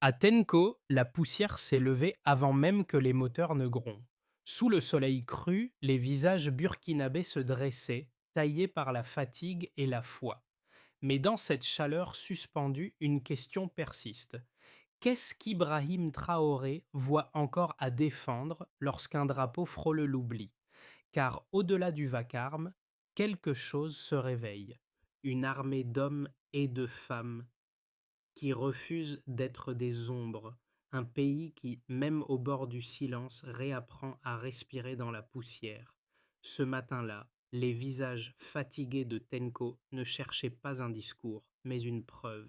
À Tenko, la poussière s'est levée avant même que les moteurs ne grondent. Sous le soleil cru, les visages burkinabés se dressaient, taillés par la fatigue et la foi. Mais dans cette chaleur suspendue, une question persiste. Qu'est-ce qu'Ibrahim Traoré voit encore à défendre lorsqu'un drapeau frôle l'oubli? Car au-delà du vacarme, quelque chose se réveille. Une armée d'hommes et de femmes qui refusent d'être des ombres, un pays qui, même au bord du silence, réapprend à respirer dans la poussière. Ce matin-là, les visages fatigués de Tenko ne cherchaient pas un discours, mais une preuve.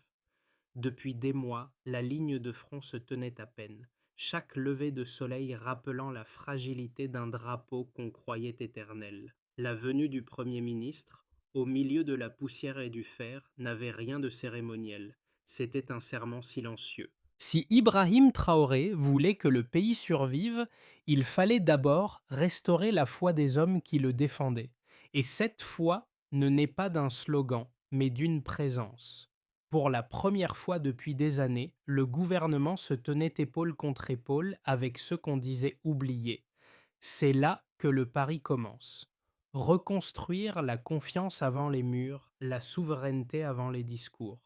Depuis des mois, la ligne de front se tenait à peine, chaque lever de soleil rappelant la fragilité d'un drapeau qu'on croyait éternel. La venue du Premier ministre, au milieu de la poussière et du fer, n'avait rien de cérémoniel. C'était un serment silencieux. Si Ibrahim Traoré voulait que le pays survive, il fallait d'abord restaurer la foi des hommes qui le défendaient. Et cette foi ne naît pas d'un slogan, mais d'une présence. Pour la première fois depuis des années, le gouvernement se tenait épaule contre épaule avec ceux qu'on disait oubliés. C'est là que le pari commence. Reconstruire la confiance avant les murs, la souveraineté avant les discours.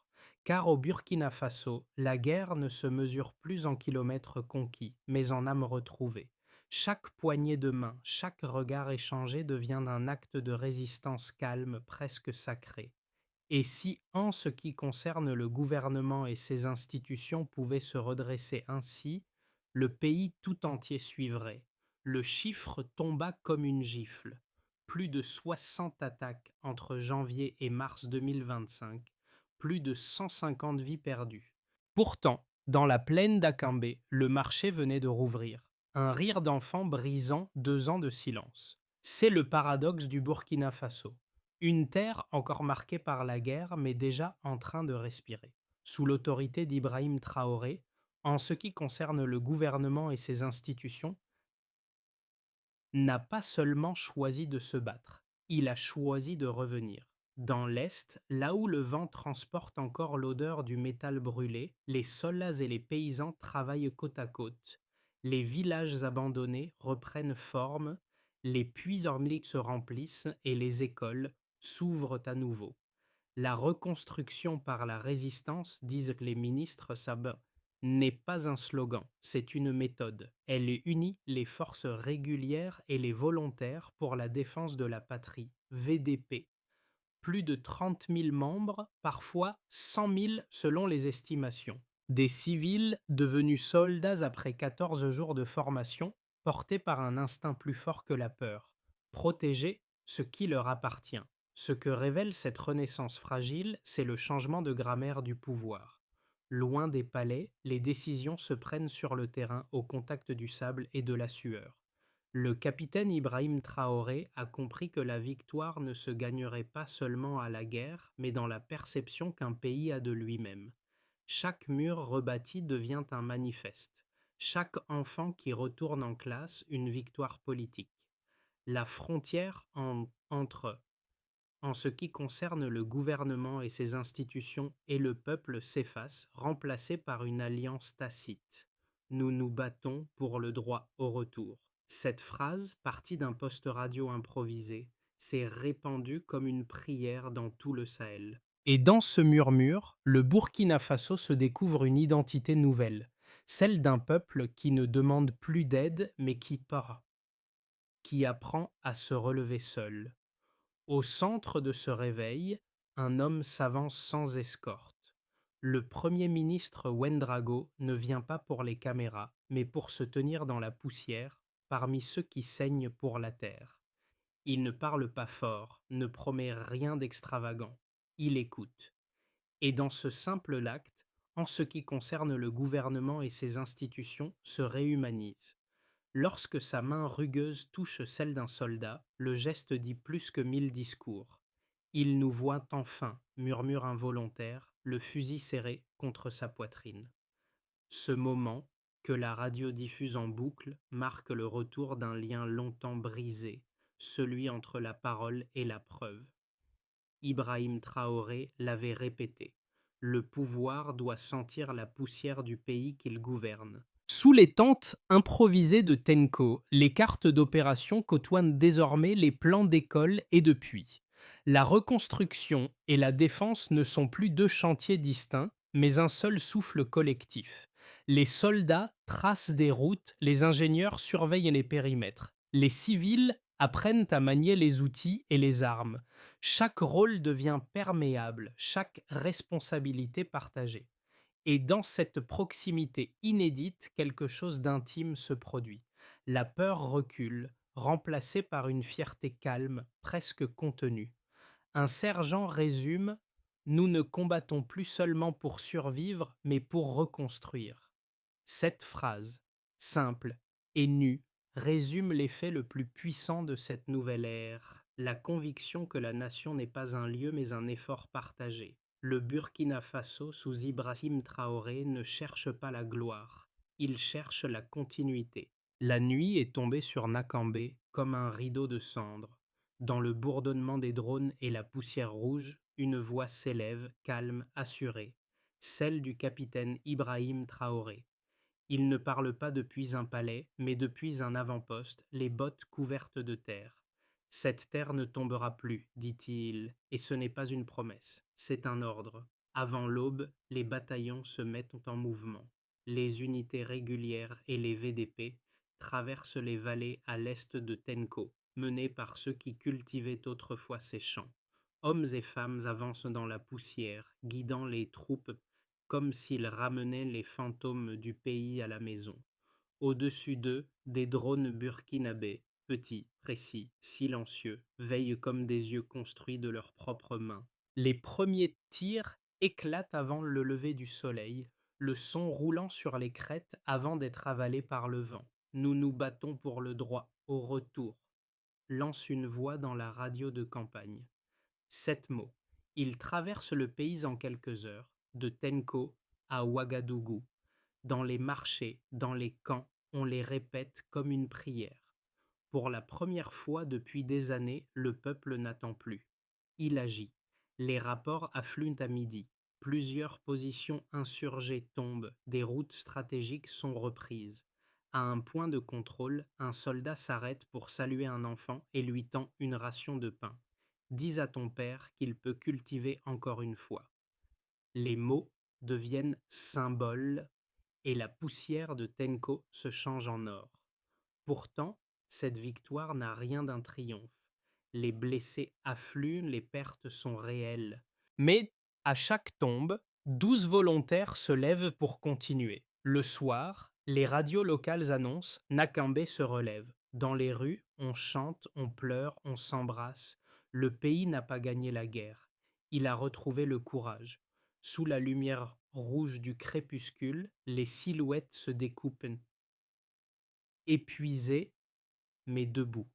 Car au Burkina Faso, la guerre ne se mesure plus en kilomètres conquis, mais en âmes retrouvées. Chaque poignée de main, chaque regard échangé devient un acte de résistance calme, presque sacré. Et si, en ce qui concerne le gouvernement et ses institutions, pouvait se redresser ainsi, le pays tout entier suivrait. Le chiffre tomba comme une gifle. Plus de 60 attaques entre janvier et mars 2025, plus de 150 vies perdues. Pourtant, dans la plaine d'Akambé, le marché venait de rouvrir. Un rire d'enfant brisant 2 ans de silence. C'est le paradoxe du Burkina Faso. Une terre encore marquée par la guerre, mais déjà en train de respirer. Sous l'autorité d'Ibrahim Traoré, en ce qui concerne le gouvernement et ses institutions, n'a pas seulement choisi de se battre, il a choisi de revenir. Dans l'Est, là où le vent transporte encore l'odeur du métal brûlé, les soldats et les paysans travaillent côte à côte. Les villages abandonnés reprennent forme, les puits ormiliques se remplissent et les écoles s'ouvrent à nouveau. La reconstruction par la résistance, disent les ministres sabbats, n'est pas un slogan, c'est une méthode. Elle unit les forces régulières et les volontaires pour la défense de la patrie, VDP. Plus de 30 000 membres, parfois 100 000 selon les estimations. Des civils devenus soldats après 14 jours de formation, portés par un instinct plus fort que la peur. Protéger ce qui leur appartient. Ce que révèle cette renaissance fragile, c'est le changement de grammaire du pouvoir. Loin des palais, les décisions se prennent sur le terrain au contact du sable et de la sueur. Le capitaine Ibrahim Traoré a compris que la victoire ne se gagnerait pas seulement à la guerre, mais dans la perception qu'un pays a de lui-même. Chaque mur rebâti devient un manifeste. Chaque enfant qui retourne en classe, une victoire politique. La frontière entre en ce qui concerne le gouvernement et ses institutions et le peuple s'efface, remplacée par une alliance tacite. Nous nous battons pour le droit au retour. Cette phrase, partie d'un poste radio improvisé, s'est répandue comme une prière dans tout le Sahel. Et dans ce murmure, le Burkina Faso se découvre une identité nouvelle, celle d'un peuple qui ne demande plus d'aide mais qui part, qui apprend à se relever seul. Au centre de ce réveil, un homme s'avance sans escorte. Le Premier ministre Ouédraogo ne vient pas pour les caméras, mais pour se tenir dans la poussière, parmi ceux qui saignent pour la terre. Il ne parle pas fort, ne promet rien d'extravagant. Il écoute. Et dans ce simple acte, en ce qui concerne le gouvernement et ses institutions, se réhumanise. Lorsque sa main rugueuse touche celle d'un soldat, le geste dit plus que 1000 discours. Il nous voit enfin, murmure involontaire, le fusil serré contre sa poitrine. Ce moment, que la radio diffuse en boucle, marque le retour d'un lien longtemps brisé, celui entre la parole et la preuve. Ibrahim Traoré l'avait répété. Le pouvoir doit sentir la poussière du pays qu'il gouverne. Sous les tentes improvisées de Tenko, les cartes d'opération côtoient désormais les plans d'école et de puits. La reconstruction et la défense ne sont plus deux chantiers distincts, mais un seul souffle collectif. Les soldats tracent des routes, les ingénieurs surveillent les périmètres. Les civils apprennent à manier les outils et les armes. Chaque rôle devient perméable, chaque responsabilité partagée. Et dans cette proximité inédite, quelque chose d'intime se produit. La peur recule, remplacée par une fierté calme, presque contenue. Un sergent résume: Nous ne combattons plus seulement pour survivre, mais pour reconstruire. Cette phrase, simple et nue, résume l'effet le plus puissant de cette nouvelle ère, la conviction que la nation n'est pas un lieu mais un effort partagé. Le Burkina Faso sous Ibrahim Traoré ne cherche pas la gloire, il cherche la continuité. La nuit est tombée sur Nakambé comme un rideau de cendres. Dans le bourdonnement des drones et la poussière rouge, une voix s'élève, calme, assurée, celle du capitaine Ibrahim Traoré. Il ne parle pas depuis un palais, mais depuis un avant-poste, les bottes couvertes de terre. Cette terre ne tombera plus, dit-il, et ce n'est pas une promesse, c'est un ordre. Avant l'aube, les bataillons se mettent en mouvement. Les unités régulières et les VDP traversent les vallées à l'est de Tenko, menées par ceux qui cultivaient autrefois ces champs. Hommes et femmes avancent dans la poussière, guidant les troupes comme s'ils ramenaient les fantômes du pays à la maison. Au-dessus d'eux, des drones burkinabés, petits, précis, silencieux, veillent comme des yeux construits de leurs propres mains. Les premiers tirs éclatent avant le lever du soleil, le son roulant sur les crêtes avant d'être avalé par le vent. Nous nous battons pour le droit au retour, lance une voix dans la radio de campagne. 7 mots. Ils traversent le pays en quelques heures, de Tenko à Ouagadougou. Dans les marchés, dans les camps, on les répète comme une prière. Pour la première fois depuis des années, le peuple n'attend plus. Il agit. Les rapports affluent à midi. Plusieurs positions insurgées tombent, des routes stratégiques sont reprises. À un point de contrôle, un soldat s'arrête pour saluer un enfant et lui tend une ration de pain. Dis à ton père qu'il peut cultiver encore une fois. Les mots deviennent symboles et la poussière de Tenko se change en or. Pourtant, cette victoire n'a rien d'un triomphe. Les blessés affluent, les pertes sont réelles. Mais à chaque tombe, 12 volontaires se lèvent pour continuer. Le soir, les radios locales annoncent: Nakambé se relève. Dans les rues, on chante, on pleure, on s'embrasse. Le pays n'a pas gagné la guerre. Il a retrouvé le courage. Sous la lumière rouge du crépuscule, les silhouettes se découpent, épuisées mais debout.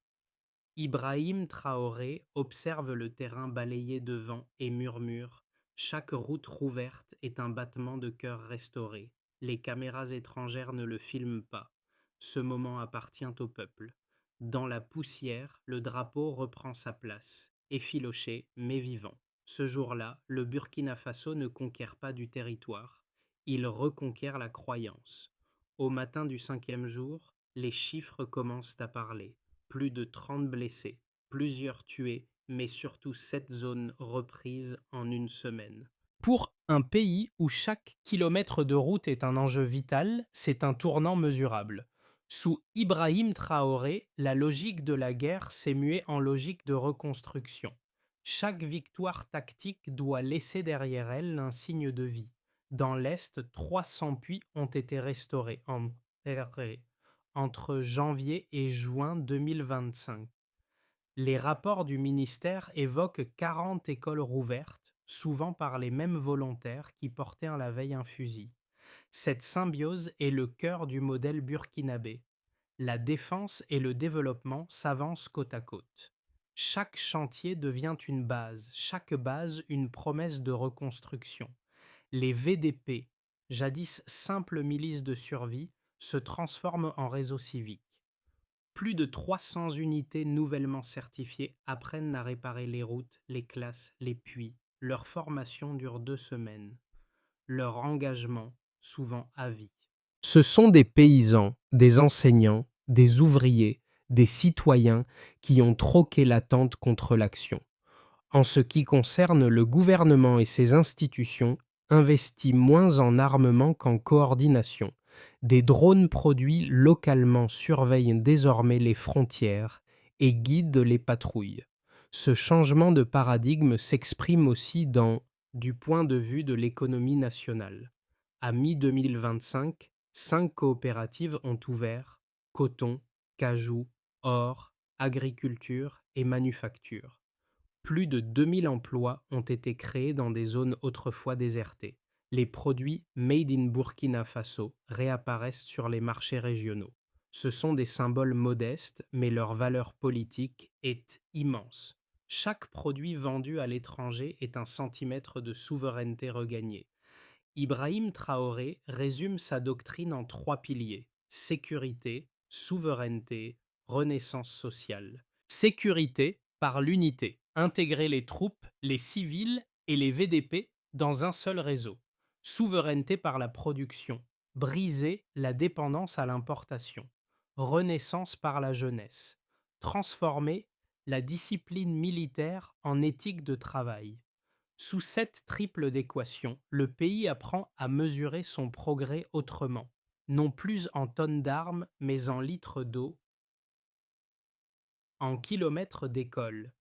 Ibrahim Traoré observe le terrain balayé de vent et murmure: Chaque route rouverte est un battement de cœur restauré. Les caméras étrangères ne le filment pas. Ce moment appartient au peuple. Dans la poussière, le drapeau reprend sa place, effiloché mais vivant. Ce jour-là, le Burkina Faso ne conquiert pas du territoire. Il reconquiert la croyance. Au matin du 5e jour, les chiffres commencent à parler. Plus de 30 blessés, plusieurs tués, mais surtout 7 zones reprises en une semaine. Pour un pays où chaque kilomètre de route est un enjeu vital, c'est un tournant mesurable. Sous Ibrahim Traoré, la logique de la guerre s'est muée en logique de reconstruction. Chaque victoire tactique doit laisser derrière elle un signe de vie. Dans l'Est, 300 puits ont été restaurés entre janvier et juin 2025. Les rapports du ministère évoquent 40 écoles rouvertes, souvent par les mêmes volontaires qui portaient à la veille un fusil. Cette symbiose est le cœur du modèle burkinabé. La défense et le développement s'avancent côte à côte. Chaque chantier devient une base, chaque base une promesse de reconstruction. Les VDP, jadis simples milices de survie, se transforment en réseaux civiques. Plus de 300 unités nouvellement certifiées apprennent à réparer les routes, les classes, les puits. Leur formation dure 2 semaines. leur engagement souvent à vie. Ce sont des paysans, des enseignants, des ouvriers, des citoyens qui ont troqué l'attente contre l'action. En ce qui concerne le gouvernement et ses institutions, investit moins en armement qu'en coordination. Des drones produits localement surveillent désormais les frontières et guident les patrouilles. Ce changement de paradigme s'exprime aussi du point de vue de l'économie nationale. À mi-2025, 5 coopératives ont ouvert: coton, cajou, or, agriculture et manufacture. Plus de 2000 emplois ont été créés dans des zones autrefois désertées. Les produits Made in Burkina Faso réapparaissent sur les marchés régionaux. Ce sont des symboles modestes, mais leur valeur politique est immense. Chaque produit vendu à l'étranger est un centimètre de souveraineté regagnée. Ibrahim Traoré résume sa doctrine en 3 piliers: sécurité, souveraineté, renaissance sociale. Sécurité par l'unité. Intégrer les troupes, les civils et les VDP dans un seul réseau. Souveraineté par la production. Briser la dépendance à l'importation. Renaissance par la jeunesse. Transformer la discipline militaire en éthique de travail. Sous cette triple équation, le pays apprend à mesurer son progrès autrement, non plus en tonnes d'armes, mais en litres d'eau, en kilomètres d'école.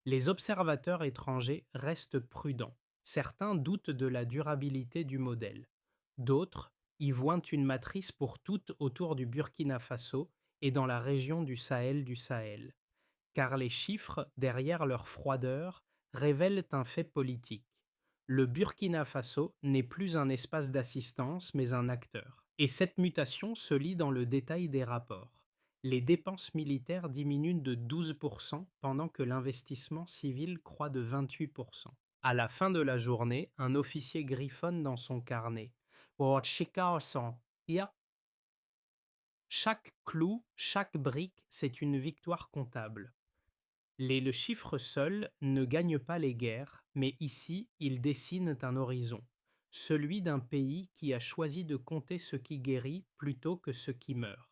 Les observateurs étrangers restent prudents. Certains doutent de la durabilité du modèle. D'autres y voient une matrice pour toutes autour du Burkina Faso et dans la région du Sahel. Car les chiffres, derrière leur froideur, révèlent un fait politique. Le Burkina Faso n'est plus un espace d'assistance, mais un acteur. Et cette mutation se lit dans le détail des rapports. Les dépenses militaires diminuent de 12% pendant que l'investissement civil croît de 28%. À la fin de la journée, un officier griffonne dans son carnet: chaque clou, chaque brique, c'est une victoire comptable. Le chiffre seul ne gagne pas les guerres, mais ici, il dessine un horizon, celui d'un pays qui a choisi de compter ce qui guérit plutôt que ce qui meurt.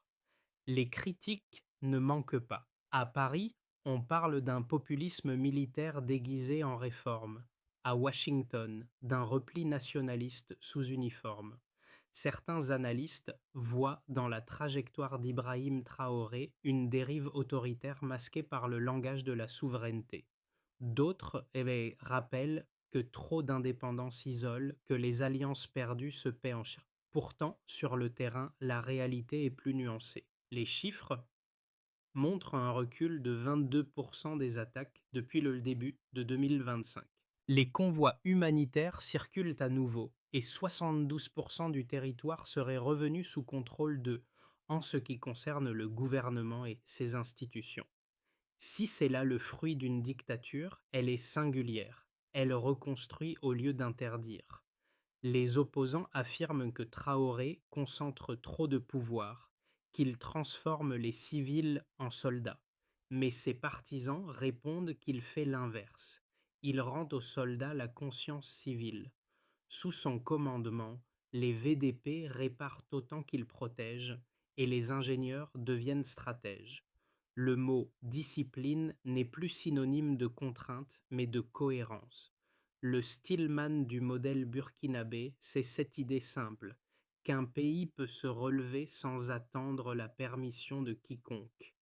Les critiques ne manquent pas. À Paris, on parle d'un populisme militaire déguisé en réforme. À Washington, d'un repli nationaliste sous uniforme. Certains analystes voient dans la trajectoire d'Ibrahim Traoré une dérive autoritaire masquée par le langage de la souveraineté. D'autres rappellent que trop d'indépendance isole, que les alliances perdues se paient en chair. Pourtant, sur le terrain, la réalité est plus nuancée. Les chiffres montrent un recul de 22% des attaques depuis le début de 2025. Les convois humanitaires circulent à nouveau et 72% du territoire serait revenu sous contrôle en ce qui concerne le gouvernement et ses institutions. Si c'est là le fruit d'une dictature, elle est singulière. Elle reconstruit au lieu d'interdire. Les opposants affirment que Traoré concentre trop de pouvoir, qu'il transforme les civils en soldats. Mais ses partisans répondent qu'il fait l'inverse. Il rend aux soldats la conscience civile. Sous son commandement, les VDP réparent autant qu'ils protègent et les ingénieurs deviennent stratèges. Le mot discipline n'est plus synonyme de contrainte, mais de cohérence. Le Stillman du modèle burkinabé, c'est cette idée simple, qu'un pays peut se relever sans attendre la permission de quiconque.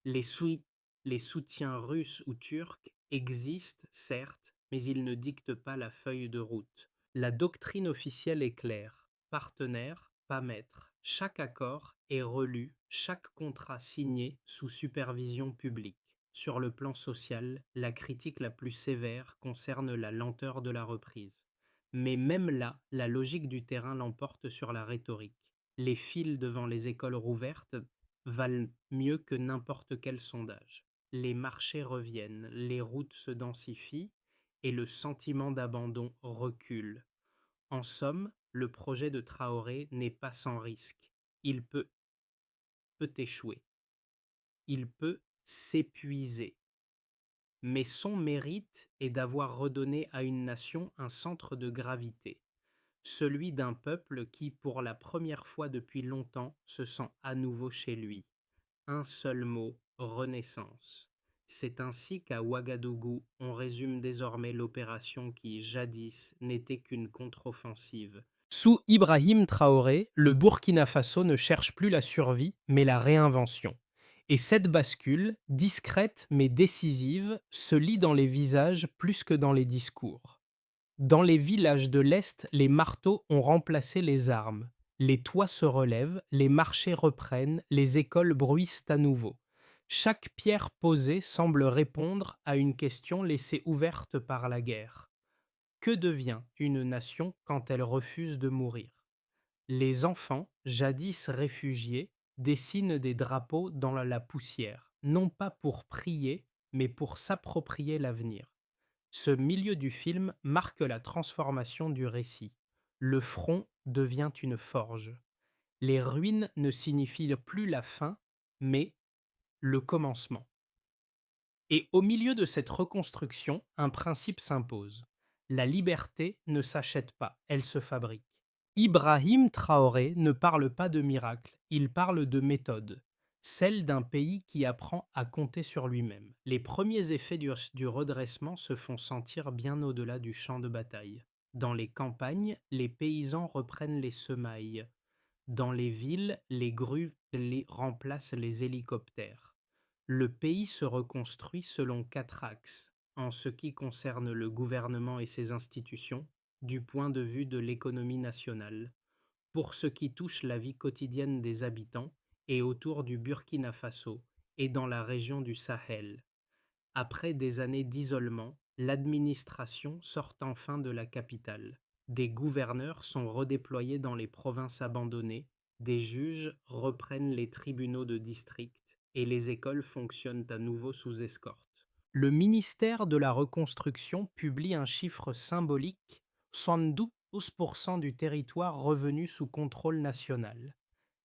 Les, les soutiens russes ou turcs existent, certes, mais ils ne dictent pas la feuille de route. La doctrine officielle est claire: partenaire, pas maître. Chaque accord est relu, chaque contrat signé sous supervision publique. Sur le plan social, la critique la plus sévère concerne la lenteur de la reprise. Mais même là, la logique du terrain l'emporte sur la rhétorique. Les files devant les écoles rouvertes valent mieux que n'importe quel sondage. Les marchés reviennent, les routes se densifient et le sentiment d'abandon recule. En somme, le projet de Traoré n'est pas sans risque. Il peut échouer. Il peut s'épuiser. Mais son mérite est d'avoir redonné à une nation un centre de gravité. celui d'un peuple qui, pour la première fois depuis longtemps, se sent à nouveau chez lui. Un seul mot, renaissance. C'est ainsi qu'à Ouagadougou, on résume désormais l'opération qui, jadis, n'était qu'une contre-offensive. Sous Ibrahim Traoré, le Burkina Faso ne cherche plus la survie, mais la réinvention. Et cette bascule, discrète mais décisive, se lit dans les visages plus que dans les discours. Dans les villages de l'Est, les marteaux ont remplacé les armes. Les toits se relèvent, les marchés reprennent, les écoles bruissent à nouveau. Chaque pierre posée semble répondre à une question laissée ouverte par la guerre. Que devient une nation quand elle refuse de mourir? Les enfants, jadis réfugiés, dessinent des drapeaux dans la poussière, non pas pour prier, mais pour s'approprier l'avenir. Ce milieu du film marque la transformation du récit. Le front devient une forge. Les ruines ne signifient plus la fin, mais le commencement. Et au milieu de cette reconstruction, un principe s'impose. La liberté ne s'achète pas, elle se fabrique. Ibrahim Traoré ne parle pas de miracle, il parle de méthode, celle d'un pays qui apprend à compter sur lui-même. Les premiers effets du redressement se font sentir bien au-delà du champ de bataille. Dans les campagnes, les paysans reprennent les semailles. Dans les villes, les grues remplacent les hélicoptères. Le pays se reconstruit selon quatre axes, en ce qui concerne le gouvernement et ses institutions, du point de vue de l'économie nationale, pour ce qui touche la vie quotidienne des habitants et autour du Burkina Faso et dans la région du Sahel. Après des années d'isolement, l'administration sort enfin de la capitale. Des gouverneurs sont redéployés dans les provinces abandonnées, des juges reprennent les tribunaux de district et les écoles fonctionnent à nouveau sous escorte. Le ministère de la Reconstruction publie un chiffre symbolique: 72% du territoire revenu sous contrôle national.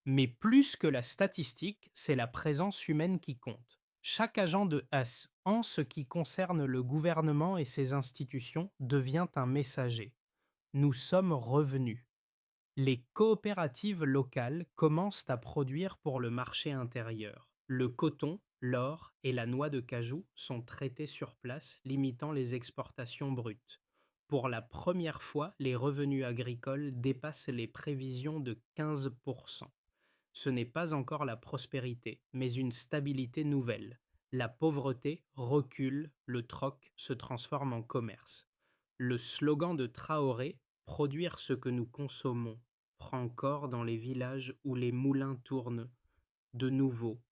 Mais plus que la statistique, c'est la présence humaine qui compte. Chaque agent de S, en ce qui concerne le gouvernement et ses institutions, devient un messager. Nous sommes revenus. Les coopératives locales commencent à produire pour le marché intérieur. Le coton, l'or et la noix de cajou sont traités sur place, limitant les exportations brutes. Pour la première fois, les revenus agricoles dépassent les prévisions de 15%. Ce n'est pas encore la prospérité, mais une stabilité nouvelle. La pauvreté recule, le troc se transforme en commerce. Le slogan de Traoré, produire ce que nous consommons, prend corps dans les villages où les moulins tournent. De nouveau,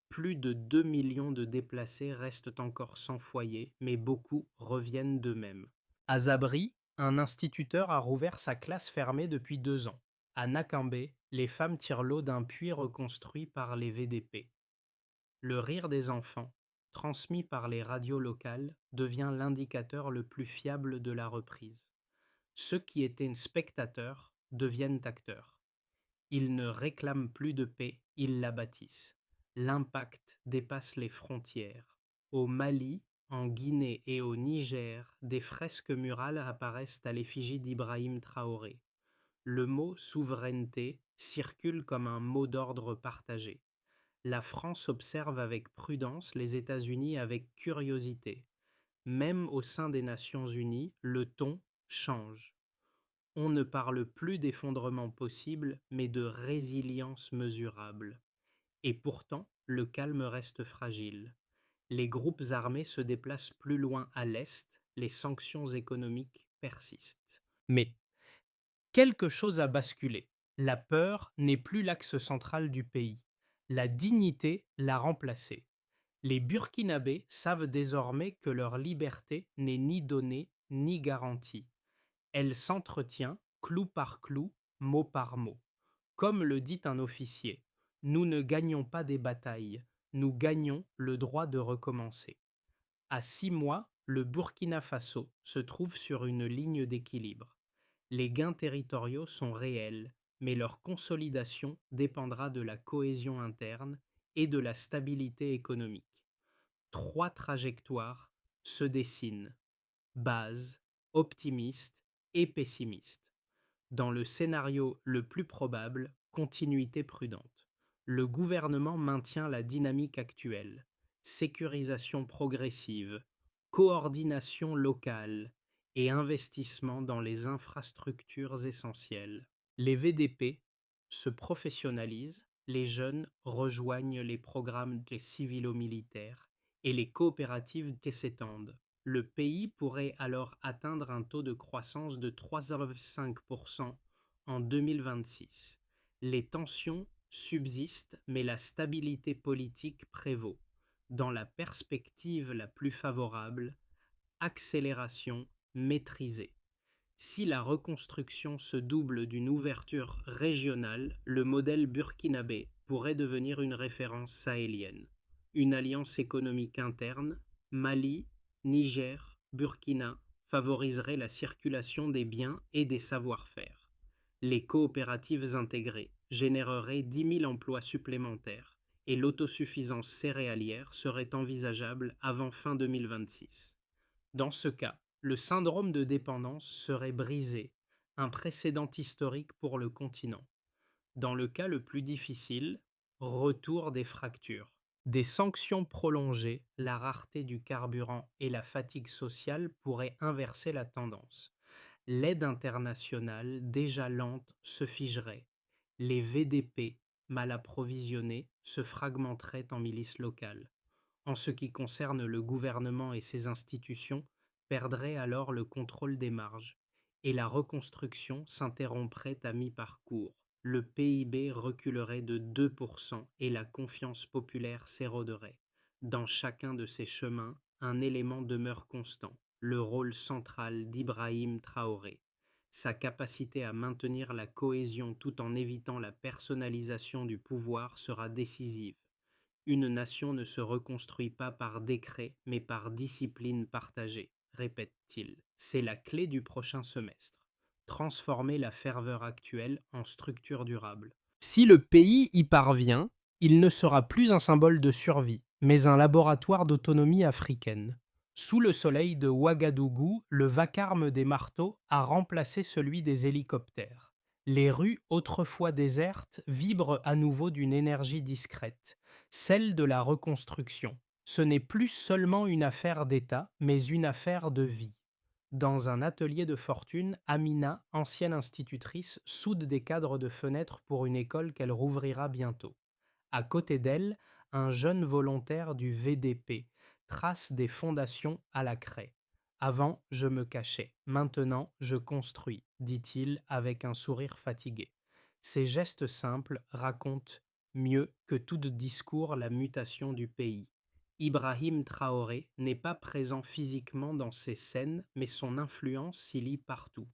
plus de 2 millions de déplacés restent encore sans foyer, mais beaucoup reviennent d'eux-mêmes. À Zabri, un instituteur a rouvert sa classe fermée depuis 2 ans. À Nakambé, les femmes tirent l'eau d'un puits reconstruit par les VDP. Le rire des enfants, transmis par les radios locales, devient l'indicateur le plus fiable de la reprise. Ceux qui étaient spectateurs deviennent acteurs. Ils ne réclament plus de paix, ils la bâtissent. L'impact dépasse les frontières. Au Mali, en Guinée et au Niger, des fresques murales apparaissent à l'effigie d'Ibrahim Traoré. Le mot souveraineté circule comme un mot d'ordre partagé. La France observe avec prudence, les États-Unis avec curiosité. Même au sein des Nations Unies, le ton change. On ne parle plus d'effondrement possible, mais de résilience mesurable. Et pourtant, le calme reste fragile. Les groupes armés se déplacent plus loin à l'est, les sanctions économiques persistent. Mais quelque chose a basculé. La peur n'est plus l'axe central du pays. La dignité l'a remplacée. Les Burkinabés savent désormais que leur liberté n'est ni donnée ni garantie. Elle s'entretient clou par clou, mot par mot. Comme le dit un officier, nous ne gagnons pas des batailles, nous gagnons le droit de recommencer. À 6 mois, le Burkina Faso se trouve sur une ligne d'équilibre. Les gains territoriaux sont réels, mais leur consolidation dépendra de la cohésion interne et de la stabilité économique. Trois trajectoires se dessinent: base, optimiste et pessimiste. Dans le scénario le plus probable, continuité prudente. Le gouvernement maintient la dynamique actuelle. Sécurisation progressive, coordination locale et investissement dans les infrastructures essentielles. Les VDP se professionnalisent, les jeunes rejoignent les programmes des civilo-militaires et les coopératives s'étendent. Le pays pourrait alors atteindre un taux de croissance de 3,5% en 2026. Les tensions subsistent, mais la stabilité politique prévaut. Dans la perspective la plus favorable, accélération maîtrisée. Si la reconstruction se double d'une ouverture régionale, le modèle burkinabé pourrait devenir une référence sahélienne. Une alliance économique interne, Mali, Niger, Burkina, favoriserait la circulation des biens et des savoir-faire. Les coopératives intégrées généreraient 10 000 emplois supplémentaires et l'autosuffisance céréalière serait envisageable avant fin 2026. Dans ce cas, le syndrome de dépendance serait brisé, un précédent historique pour le continent. Dans le cas le plus difficile, retour des fractures. Des sanctions prolongées, la rareté du carburant et la fatigue sociale pourraient inverser la tendance. L'aide internationale, déjà lente, se figerait. Les VDP, mal approvisionnés, se fragmenteraient en milices locales. En ce qui concerne le gouvernement et ses institutions, perdrait alors le contrôle des marges, et la reconstruction s'interromprait à mi-parcours. Le PIB reculerait de 2% et la confiance populaire s'éroderait. Dans chacun de ces chemins, un élément demeure constant, le rôle central d'Ibrahim Traoré. Sa capacité à maintenir la cohésion tout en évitant la personnalisation du pouvoir sera décisive. Une nation ne se reconstruit pas par décret, mais par discipline partagée, répète-t-il. C'est la clé du prochain semestre. Transformer la ferveur actuelle en structure durable. Si le pays y parvient, il ne sera plus un symbole de survie, mais un laboratoire d'autonomie africaine. Sous le soleil de Ouagadougou, le vacarme des marteaux a remplacé celui des hélicoptères. Les rues, autrefois désertes, vibrent à nouveau d'une énergie discrète, celle de la reconstruction. Ce n'est plus seulement une affaire d'État, mais une affaire de vie. Dans un atelier de fortune, Amina, ancienne institutrice, soude des cadres de fenêtres pour une école qu'elle rouvrira bientôt. À côté d'elle, un jeune volontaire du VDP trace des fondations à la craie. Avant, je me cachais. Maintenant, je construis, dit-il avec un sourire fatigué. Ces gestes simples racontent mieux que tout discours la mutation du pays. Ibrahim Traoré n'est pas présent physiquement dans ces scènes, mais son influence s'y lit partout.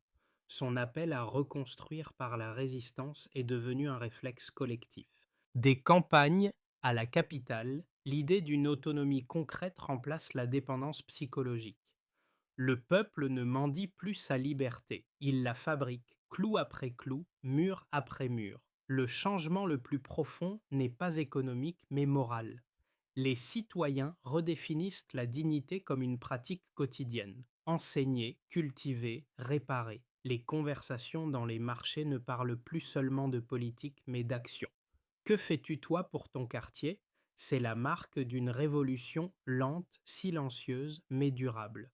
Son appel à reconstruire par la résistance est devenu un réflexe collectif. Des campagnes à la capitale, l'idée d'une autonomie concrète remplace la dépendance psychologique. Le peuple ne mendie plus sa liberté, il la fabrique, clou après clou, mur après mur. Le changement le plus profond n'est pas économique mais moral. Les citoyens redéfinissent la dignité comme une pratique quotidienne. Enseigner, cultiver, réparer. Les conversations dans les marchés ne parlent plus seulement de politique mais d'action. Que fais-tu toi pour ton quartier? C'est la marque d'une révolution lente, silencieuse mais durable.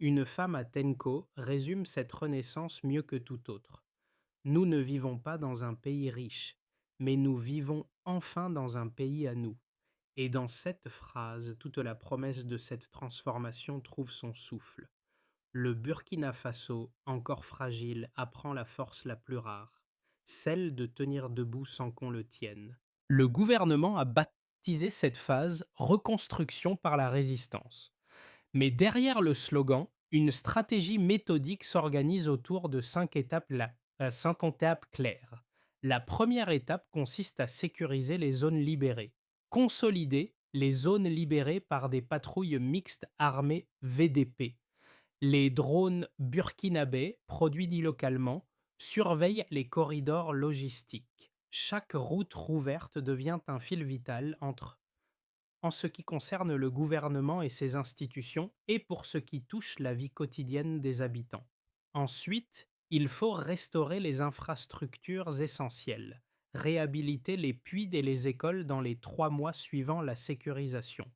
Une femme à Tenko résume cette renaissance mieux que tout autre. Nous ne vivons pas dans un pays riche, mais nous vivons enfin dans un pays à nous. Et dans cette phrase, toute la promesse de cette transformation trouve son souffle. Le Burkina Faso, encore fragile, apprend la force la plus rare, celle de tenir debout sans qu'on le tienne. Le gouvernement a baptisé cette phase reconstruction par la résistance. Mais derrière le slogan, une stratégie méthodique s'organise autour de 5 étapes claires. La première étape consiste à sécuriser les zones libérées, consolider les zones libérées par des patrouilles mixtes armées VDP. Les drones burkinabés, produits localement, surveillent les corridors logistiques. Chaque route rouverte devient un fil vital en ce qui concerne le gouvernement et ses institutions et pour ce qui touche la vie quotidienne des habitants. Ensuite, Il faut restaurer les infrastructures essentielles, réhabiliter les puits et les écoles dans les 3 mois suivant la sécurisation.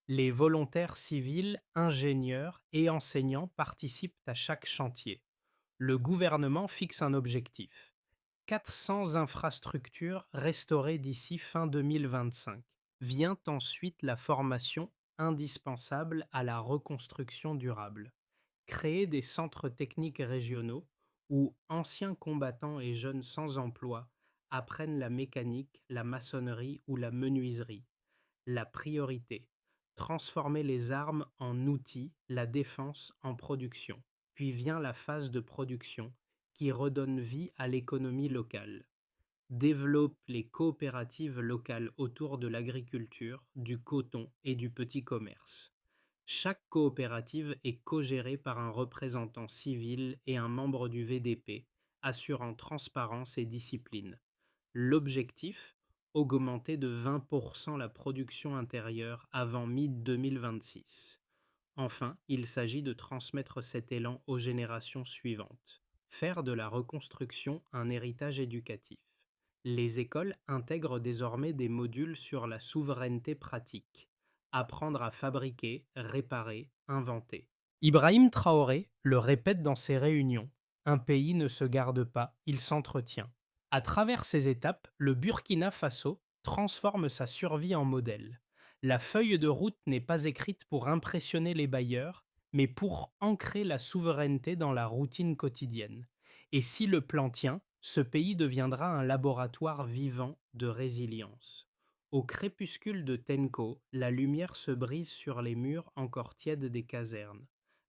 Les volontaires civils, ingénieurs et enseignants participent à chaque chantier. Le gouvernement fixe un objectif: 400 infrastructures restaurées d'ici fin 2025. Vient ensuite la formation indispensable à la reconstruction durable. Créer des centres techniques régionaux où anciens combattants et jeunes sans emploi apprennent la mécanique, la maçonnerie ou la menuiserie. La priorité: transformer les armes en outils, la défense en production. Puis vient la phase de production qui redonne vie à l'économie locale. Développe les coopératives locales autour de l'agriculture, du coton et du petit commerce. Chaque coopérative est co-gérée par un représentant civil et un membre du VDP, assurant transparence et discipline. L'objectif: augmenter de 20% la production intérieure avant mi-2026. Enfin, il s'agit de transmettre cet élan aux générations suivantes. Faire de la reconstruction un héritage éducatif. Les écoles intègrent désormais des modules sur la souveraineté pratique. Apprendre à fabriquer, réparer, inventer. Ibrahim Traoré le répète dans ses réunions: un pays ne se garde pas, il s'entretient. À travers ces étapes, le Burkina Faso transforme sa survie en modèle. La feuille de route n'est pas écrite pour impressionner les bailleurs, mais pour ancrer la souveraineté dans la routine quotidienne. Et si le plan tient, ce pays deviendra un laboratoire vivant de résilience. Au crépuscule de Tenko, la lumière se brise sur les murs encore tièdes des casernes.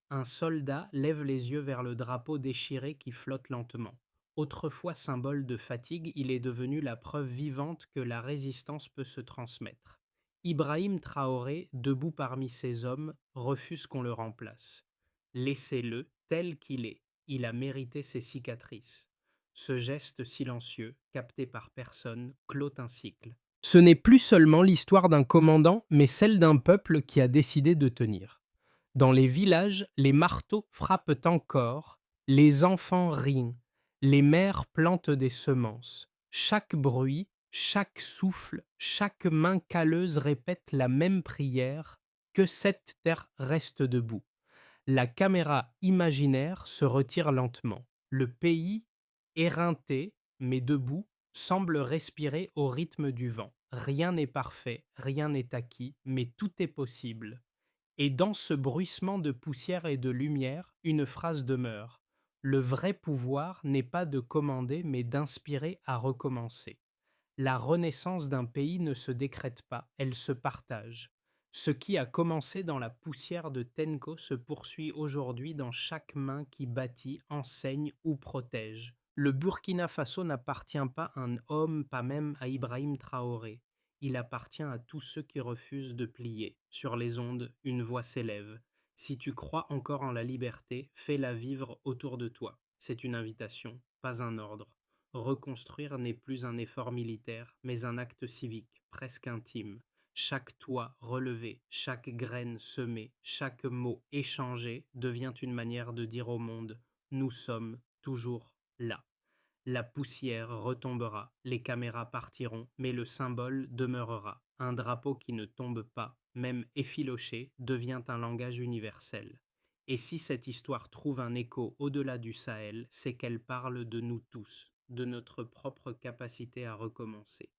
Un soldat lève les yeux vers le drapeau déchiré qui flotte lentement. Autrefois symbole de fatigue, il est devenu la preuve vivante que la résistance peut se transmettre. Ibrahim Traoré, debout parmi ses hommes, refuse qu'on le remplace. Laissez-le tel qu'il est, il a mérité ses cicatrices. Ce geste silencieux, capté par personne, clôt un cycle. Ce n'est plus seulement l'histoire d'un commandant, mais celle d'un peuple qui a décidé de tenir. Dans les villages, les marteaux frappent encore, les enfants rient, les mères plantent des semences. Chaque bruit, chaque souffle, chaque main calleuse répète la même prière: que cette terre reste debout. La caméra imaginaire se retire lentement. Le pays, éreinté mais debout, semble respirer au rythme du vent. Rien n'est parfait, rien n'est acquis, mais tout est possible. Et dans ce bruissement de poussière et de lumière, une phrase demeure: le vrai pouvoir n'est pas de commander, mais d'inspirer à recommencer. La renaissance d'un pays ne se décrète pas, elle se partage. Ce qui a commencé dans la poussière de Tenko se poursuit aujourd'hui dans chaque main qui bâtit, enseigne ou protège. Le Burkina Faso n'appartient pas à un homme, pas même à Ibrahim Traoré. Il appartient à tous ceux qui refusent de plier. Sur les ondes, une voix s'élève. Si tu crois encore en la liberté, fais-la vivre autour de toi. C'est une invitation, pas un ordre. Reconstruire n'est plus un effort militaire, mais un acte civique, presque intime. Chaque toit relevé, chaque graine semée, chaque mot échangé devient une manière de dire au monde: nous sommes toujours là. La poussière retombera, les caméras partiront, mais le symbole demeurera. Un drapeau qui ne tombe pas, même effiloché, devient un langage universel. Et si cette histoire trouve un écho au-delà du Sahel, c'est qu'elle parle de nous tous, de notre propre capacité à recommencer.